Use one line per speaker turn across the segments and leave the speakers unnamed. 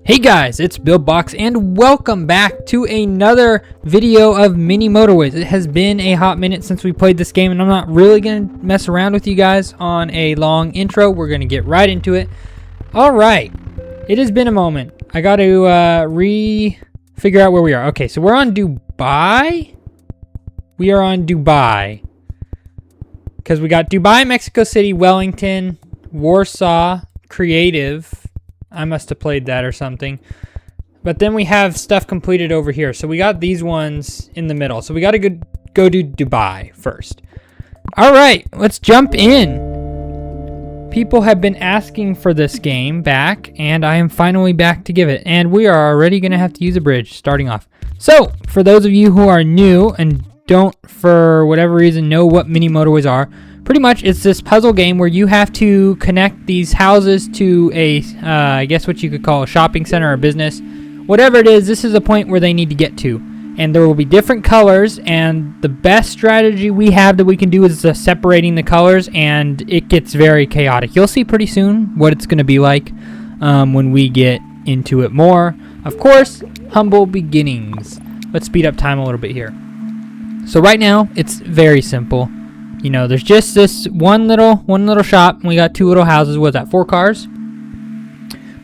Hey guys, it's BuildBox and welcome back to another video of Mini Motorways. It has been a hot minute since we played this game and I'm not really going to mess around with you guys on a long intro. We're going to get right into it. Alright, it has been a moment. I got to figure out where we are. Okay, so we're on Dubai. We are on Dubai. Because we got Dubai, Mexico City, Wellington, Warsaw, Creative. I must have played that or something. But then we have stuff completed over here. So we got these ones in the middle. So we got to go to Dubai first. All right, let's jump in. People have been asking for this game back, and I am finally back to give it. And we are already going to have to use a bridge starting off. So for those of you who are new and don't, for whatever reason, know what Mini Motorways are, pretty much it's this puzzle game where you have to connect these houses to a, I guess what you could call a shopping center or business. Whatever it is, this is a point where they need to get to. And there will be different colors, and the best strategy we have that we can do is separating the colors, and it gets very chaotic. You'll see pretty soon what it's going to be like when we get into it more. Of course, humble beginnings. Let's speed up time a little bit here. So right now, it's very simple. You know, there's just this one little shop, and we got two little houses. What's that, 4 cars?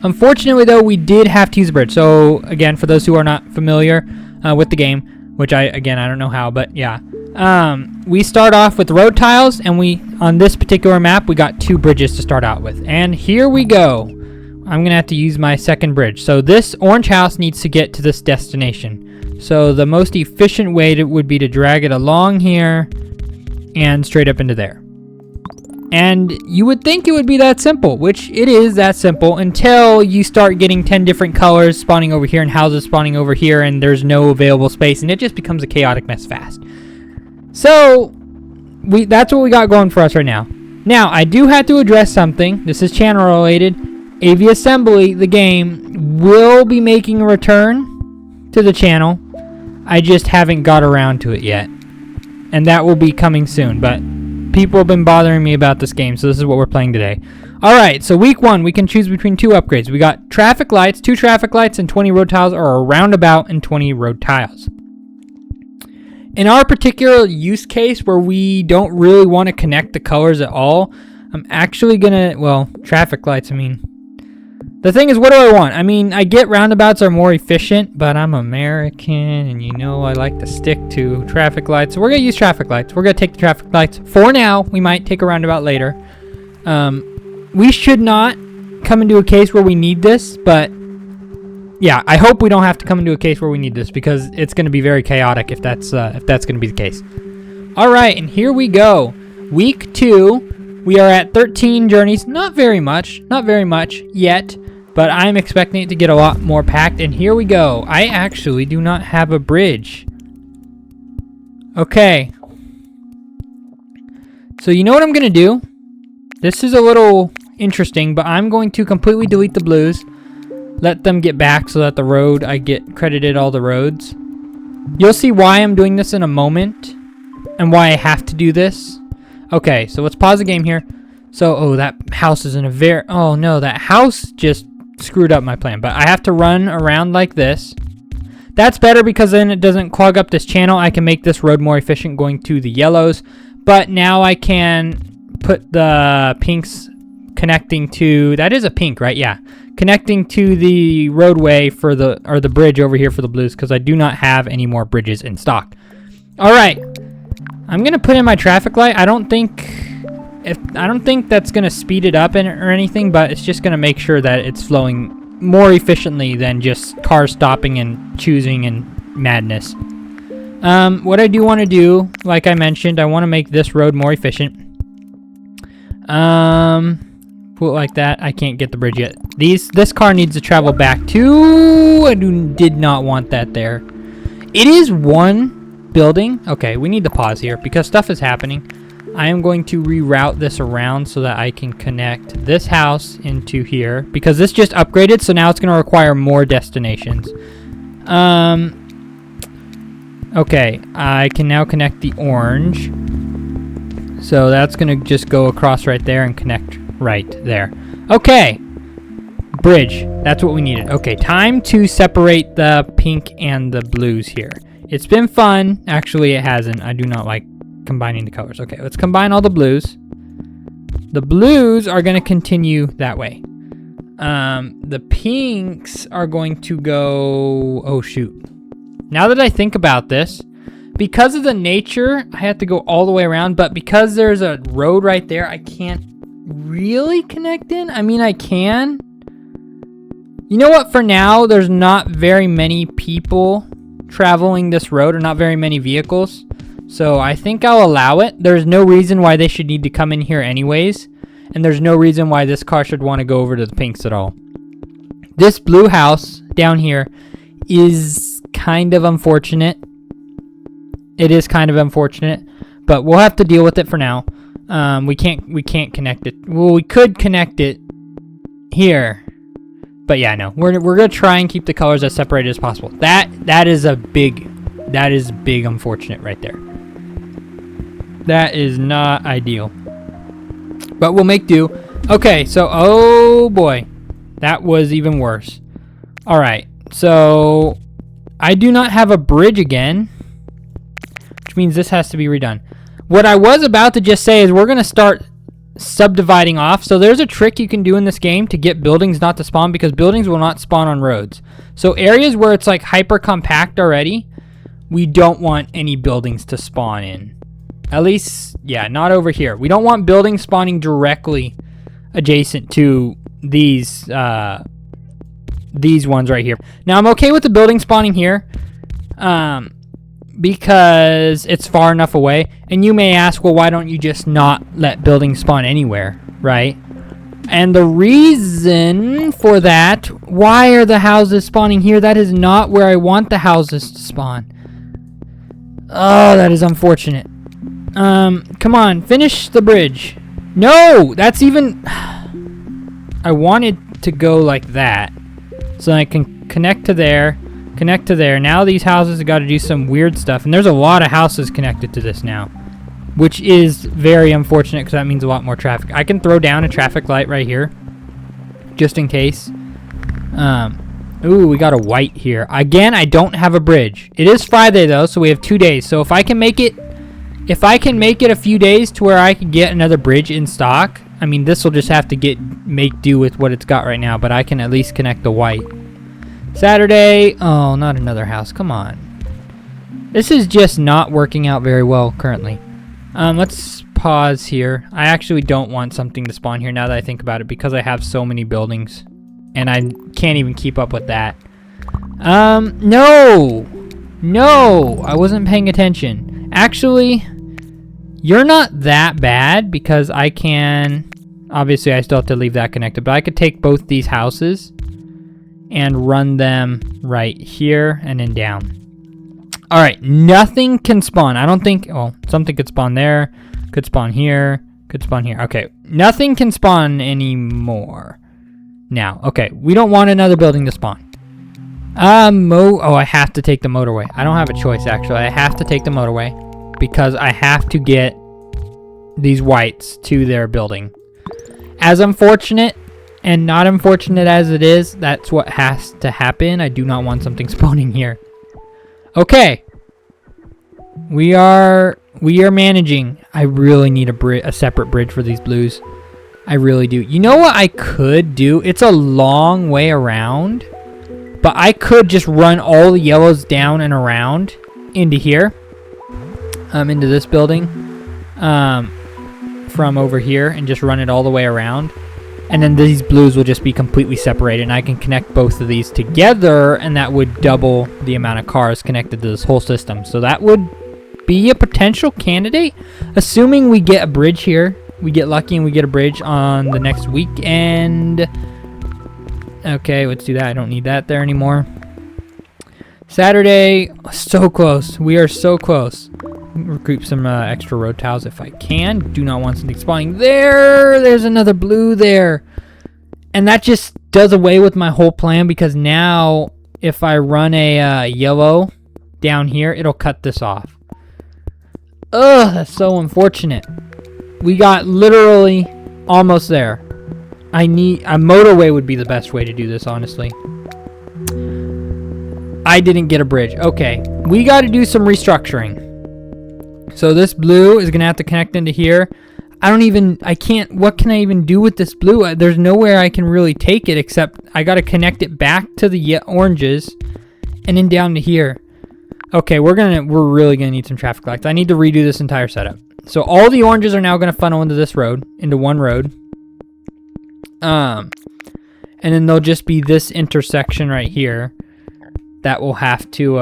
Unfortunately, though, we did have to use a bridge. So, again, for those who are not familiar with the game, which I don't know how, but yeah. We start off with road tiles, and on this particular map, we got 2 bridges to start out with. And here we go. I'm going to have to use my second bridge. So this orange house needs to get to this destination. So the most efficient way would be to drag it along here and straight up into there. And you would think it would be that simple, which it is that simple until you start getting 10 different colors spawning over here and houses spawning over here, and there's no available space, and it just becomes a chaotic mess fast. So that's what we got going for us right now. Now, I do have to address something. This is channel related. AV Assembly, the game, will be making a return to the channel. I just haven't got around to it yet. And that will be coming soon, but people have been bothering me about this game, so this is what we're playing today. Alright, so week 1, we can choose between 2 upgrades. We got traffic lights, 2 traffic lights, and 20 road tiles, or a roundabout and 20 road tiles. In our particular use case, where we don't really want to connect the colors at all, I'm actually gonna, well, traffic lights, I mean. The thing is, what do I want? I mean, I get roundabouts are more efficient, but I'm American, and you know I like to stick to traffic lights. So we're going to use traffic lights. We're going to take the traffic lights for now. We might take a roundabout later. We should not come into a case where we need this, but yeah, I hope we don't have to come into a case where we need this, because it's going to be very chaotic if that's going to be the case. All right, and here we go. Week 2, we are at 13 journeys. Not very much yet. But I'm expecting it to get a lot more packed, and here we go. I actually do not have a bridge. Okay. So you know what I'm going to do? This is a little interesting, but I'm going to completely delete the blues. Let them get back so that the road, I get credited all the roads. You'll see why I'm doing this in a moment, and why I have to do this. Okay, so let's pause the game here. So, oh, that house is in a very... Oh, no, that house just screwed up my plan, but I have to run around like this. That's better because then it doesn't clog up this channel. I can make this road more efficient going to the yellows, but now I can put the pinks connecting to, that is a pink, right? Yeah, connecting to the roadway for the, or the bridge over here for the blues, because I do not have any more bridges in stock. All right, I'm gonna put in my traffic light. I don't think that's going to speed it up or anything, but it's just going to make sure that it's flowing more efficiently than just cars stopping and choosing and madness. What I do want to do, like I mentioned, I want to make this road more efficient. Put it like that. I can't get the bridge yet. This car needs to travel back to... I did not want that there. It is one building. Okay, we need to pause here because stuff is happening. I am going to reroute this around so that I can connect this house into here, because this just upgraded, so now it's going to require more destinations. Okay, I can now connect the orange. So that's going to just go across right there and connect right there. Okay, Bridge. That's what we needed. Okay, time to separate the pink and the blues here. It's been fun. Actually, it hasn't. I do not like combining the colors. Okay, let's combine all the blues. The blues are going to continue that way. The pinks are going to go... Oh, shoot. Now that I think about this, because of the nature, I have to go all the way around. But because there's a road right there, I can't really connect in. I mean, I can. You know what? For now, there's not very many people traveling this road, or not very many vehicles. So I think I'll allow it. There's no reason why they should need to come in here anyways. And there's no reason why this car should want to go over to the pinks at all. This blue house down here is kind of unfortunate. It is kind of unfortunate, but we'll have to deal with it for now. We can't connect it. Well, we could connect it here, but yeah, no. We're gonna try and keep the colors as separated as possible. That is big unfortunate right there. That is not ideal, but we'll make do. Okay, so oh boy, that was even worse. All right, so I do not have a bridge again, which means this has to be redone. What I was about to just say is we're going to start subdividing off. So there's a trick you can do in this game to get buildings not to spawn, because buildings will not spawn on roads. So areas where it's like hyper compact already, we don't want any buildings to spawn in. At least, yeah, not over here. We don't want buildings spawning directly adjacent to these ones right here. Now I'm okay with the building spawning here. Because it's far enough away. And you may ask, well, why don't you just not let buildings spawn anywhere, right? And the reason for that, why are the houses spawning here? That is not where I want the houses to spawn. Oh, that is unfortunate. Come on, finish the bridge. No, that's even... I wanted to go like that, so I can connect to there. Connect to there. Now these houses have got to do some weird stuff, and there's a lot of houses connected to this now, which is very unfortunate because that means a lot more traffic. I can throw down a traffic light right here just in case. Ooh, we got a white here. Again, I don't have a bridge. It is Friday though, so we have 2 days. So if I can make it a few days to where I can get another bridge in stock, I mean, this will just have to make do with what it's got right now, but I can at least connect the white. Saturday. Oh, not another house. Come on. This is just not working out very well currently. Let's pause here. I actually don't want something to spawn here now that I think about it, because I have so many buildings and I can't even keep up with that. No, I wasn't paying attention. Actually, you're not that bad, because I can, obviously I still have to leave that connected, but I could take both these houses and run them right here and then down. All right, nothing can spawn. I don't think, well, something could spawn there, could spawn here, could spawn here. Okay, nothing can spawn anymore now. Okay, we don't want another building to spawn. Oh, I have to take the motorway. I don't have a choice, actually. I have to take the motorway because I have to get these whites to their building. As unfortunate and not unfortunate as it is, that's what has to happen. I do not want something spawning here. Okay. We are managing. I really need a separate bridge for these blues. I really do. You know what I could do? It's a long way around, but I could just run all the yellows down and around into here. Into this building. From over here, and just run it all the way around. And then these blues will just be completely separated, and I can connect both of these together, and that would double the amount of cars connected to this whole system. So that would be a potential candidate, assuming we get a bridge here. We get lucky and we get a bridge on the next weekend. Okay, let's do that. I don't need that there anymore. Saturday, so close. We are so close. Recruit some extra road tiles if I can. Do not want something spawning there. There's another blue there. And that just does away with my whole plan, because now if I run a yellow down here, it'll cut this off. Ugh, that's so unfortunate. We got literally almost there. I need a motorway would be the best way to do this, honestly. I didn't get a bridge. Okay, we got to do some restructuring. So this blue is gonna have to connect into here. I can't, what can I even do with this blue? There's nowhere I can really take it except I got to connect it back to the oranges and then down to here. Okay, we're really gonna need some traffic lights. I need to redo this entire setup. So all the oranges are now gonna funnel into this road, into one road. And then there'll just be this intersection right here that will have to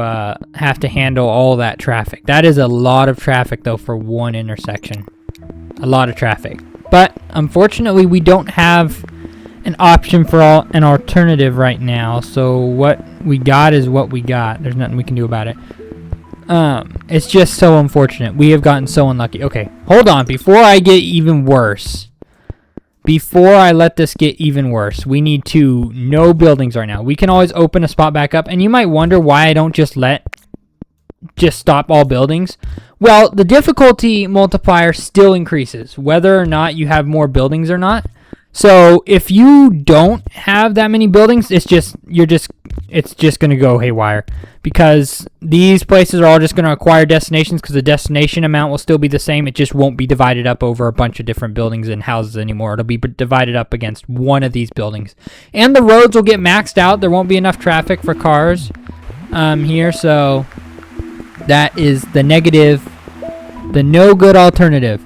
handle all that traffic. That is a lot of traffic though for one intersection. A lot of traffic. But unfortunately we don't have an option for an alternative right now. So what we got is what we got. There's nothing we can do about it. It's just so unfortunate. We have gotten so unlucky. Okay, hold on. Before I get even worse. Before I let this get even worse, we need no buildings right now. We can always open a spot back up. And you might wonder why I don't just stop all buildings. Well, the difficulty multiplier still increases, whether or not you have more buildings or not. So if you don't have that many buildings, it's just going to go haywire, because these places are all just going to acquire destinations, because the destination amount will still be the same. It just won't be divided up over a bunch of different buildings and houses anymore. It'll be divided up against one of these buildings, and the roads will get maxed out. There won't be enough traffic for cars here, so that is the negative, the no good alternative.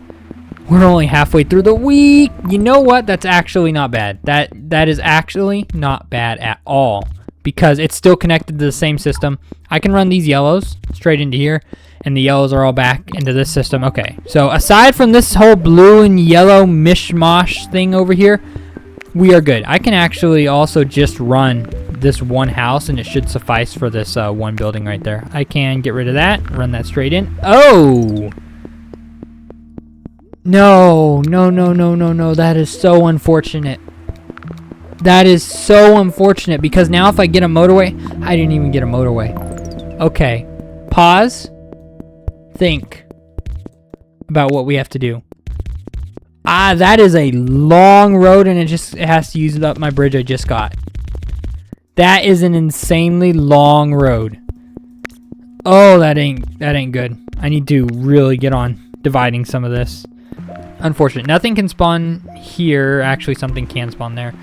We're only halfway through the week. You know what? That's actually not bad. That is actually not bad at all, because it's still connected to the same system. I can run these yellows straight into here, and the yellows are all back into this system. Okay, so aside from this whole blue and yellow mishmash thing over here, we are good. I can actually also just run this one house, and it should suffice for this one building right there. I can get rid of that, run that straight in. Oh! No, that is so unfortunate. That is so unfortunate, because now if I get a motorway, I didn't even get a motorway. Okay, pause, think about what we have to do. That is a long road, and it has to use up my bridge I just got. That is an insanely long road. Oh, that ain't good. I need to really get on dividing some of this. Unfortunate. Nothing can spawn here. Actually, something can spawn there.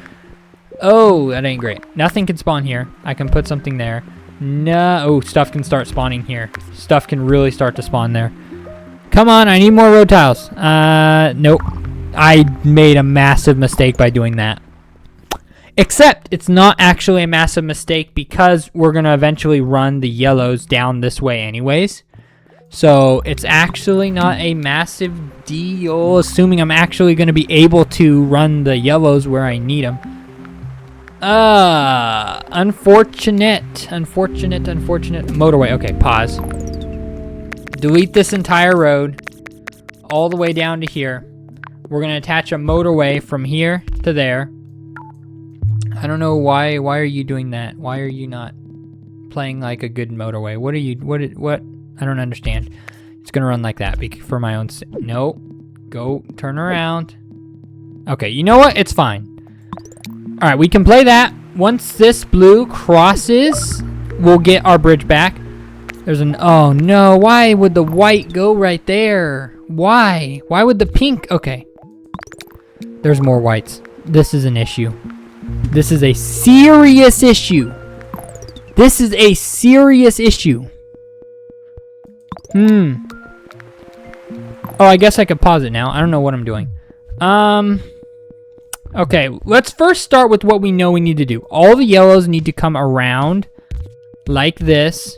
Oh, that ain't great. Nothing can spawn here. I can put something there. No. Oh, stuff can start spawning here. Stuff can really start to spawn there. Come on, I need more road tiles. Nope. I made a massive mistake by doing that. Except, it's not actually a massive mistake, because we're going to eventually run the yellows down this way anyways. So it's actually not a massive deal, assuming I'm actually going to be able to run the yellows where I need them. Unfortunate. Motorway. Okay, pause. Delete this entire road all the way down to here. We're going to attach a motorway from here to there. I don't know why are you doing that? Why are you not playing like a good motorway? What? I don't understand. It's gonna run like that for my own. No, go turn around. Okay, you know what? It's fine. All right, we can play that. Once this blue crosses, we'll get our bridge back. Oh no, why would the white go right there? Why would the pink? Okay. There's more whites. This is an issue. This is a serious issue. Oh, I guess I could pause it now. I don't know what I'm doing. Okay, let's first start with what we know we need to do. All the yellows need to come around like this.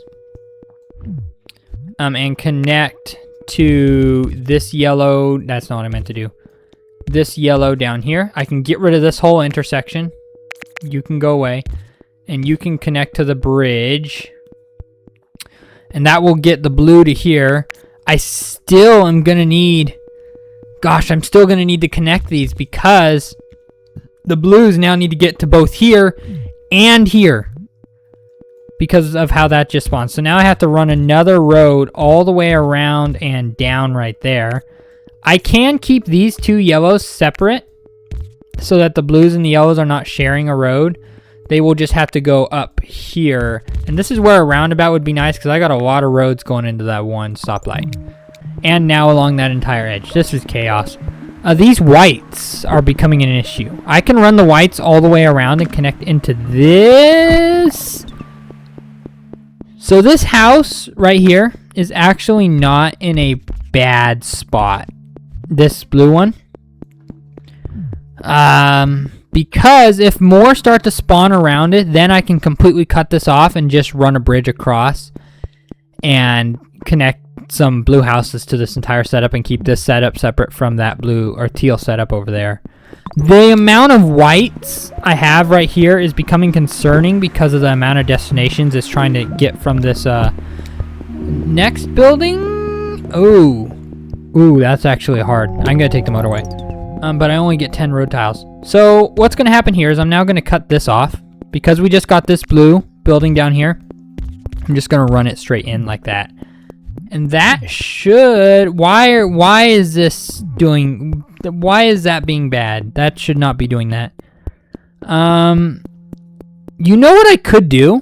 And connect to this yellow. That's not what I meant to do. This yellow down here. I can get rid of this whole intersection. You can go away. And you can connect to the bridge. And that will get the blue to here. I still am going to need... Gosh, I'm still going to need to connect these, because the blues now need to get to both here and here, because of how that just spawned. So now I have to run another road all the way around and down right there. I can keep these two yellows separate so that the blues and the yellows are not sharing a road, they will just have to go up here. And this is where a roundabout would be nice because I got a lot of roads going into that one stoplight. And now along that entire edge. This is chaos. These whites are becoming an issue. I can run the whites all the way around and connect into this. So this house right here is actually not in a bad spot. This blue one. Because if more start to spawn around it, then I can completely cut this off and just run a bridge across and connect some blue houses to this entire setup and keep this setup separate from that blue or teal setup over there. The amount of whites I have right here is becoming concerning because of the amount of destinations it's trying to get from this next building. Ooh, that's actually hard. I'm gonna take the motorway. But I only get 10 road tiles. So what's gonna happen here is I'm now gonna cut this off because we just got this blue building down here. I'm just gonna run it straight in like that. And that should, why is this doing, why is that being bad? That should not be doing that. You know what I could do?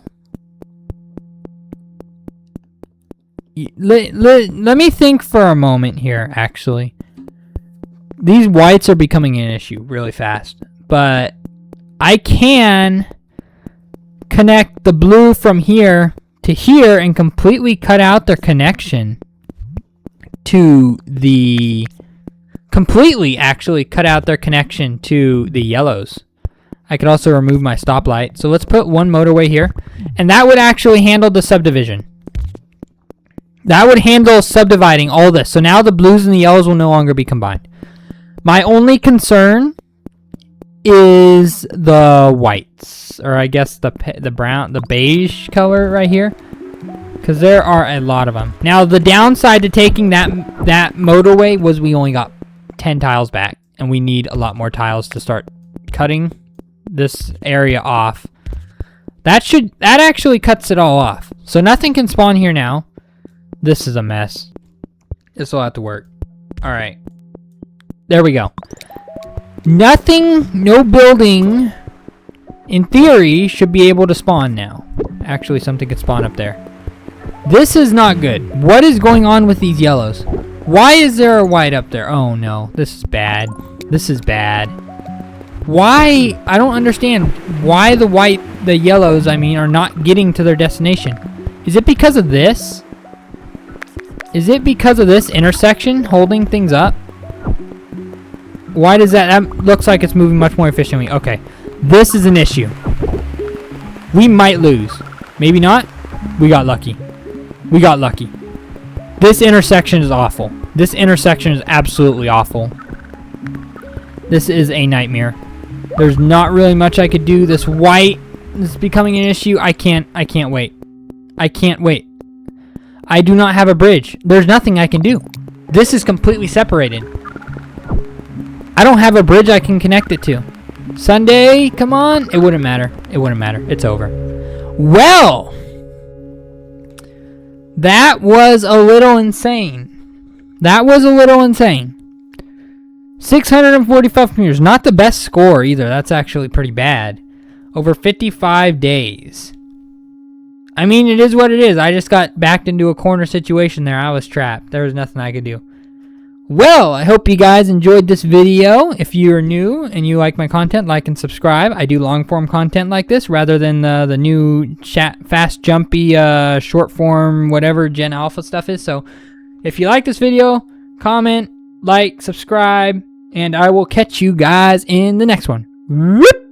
Let me think for a moment here, actually. These whites are becoming an issue really fast. But I can connect the blue from here to here and completely cut out their connection to the... Completely, actually, cut out their connection to the yellows. I could also remove my stoplight. So let's put one motorway here. And that would actually handle the subdivision. That would handle subdividing all this. So now the blues and the yellows will no longer be combined. My only concern is the whites, or I guess the brown, the beige color right here, because there are a lot of them. Now the downside to taking that motorway was we only got 10 tiles back, and we need a lot more tiles to start cutting this area off. That actually cuts it all off. So nothing can spawn here now. This is a mess. This will have to work. All right. There we go. Nothing, no building, in theory, should be able to spawn now. Actually, something could spawn up there. This is not good. What is going on with these yellows? Why is there a white up there? Oh no, this is bad. This is bad. Why? I don't understand why the yellows, are not getting to their destination. Is it because of this? Is it because of this intersection holding things up? Why does that looks like it's moving much more efficiently. Okay, this is an issue. We might lose. Maybe not. We got lucky. We got lucky. This intersection is awful. This intersection is absolutely awful. This is a nightmare. There's not really much I could do. This white is becoming an issue. I can't wait. I can't wait. I do not have a bridge. There's nothing I can do. This is completely separated. I don't have a bridge I can connect it to. Sunday, come on. It wouldn't matter. It wouldn't matter. It's over. Well, that was a little insane. That was a little insane. 645 meters. Not the best score either. That's actually pretty bad. Over 55 days. I mean, it is what it is. I just got backed into a corner situation there. I was trapped. There was nothing I could do. Well, I hope you guys enjoyed this video. If you're new and you like my content, like and subscribe. I do long form content like this rather than the new fast jumpy short form whatever Gen Alpha stuff is. So if you like this video, comment, like, subscribe, and I will catch you guys in the next one. Whoop!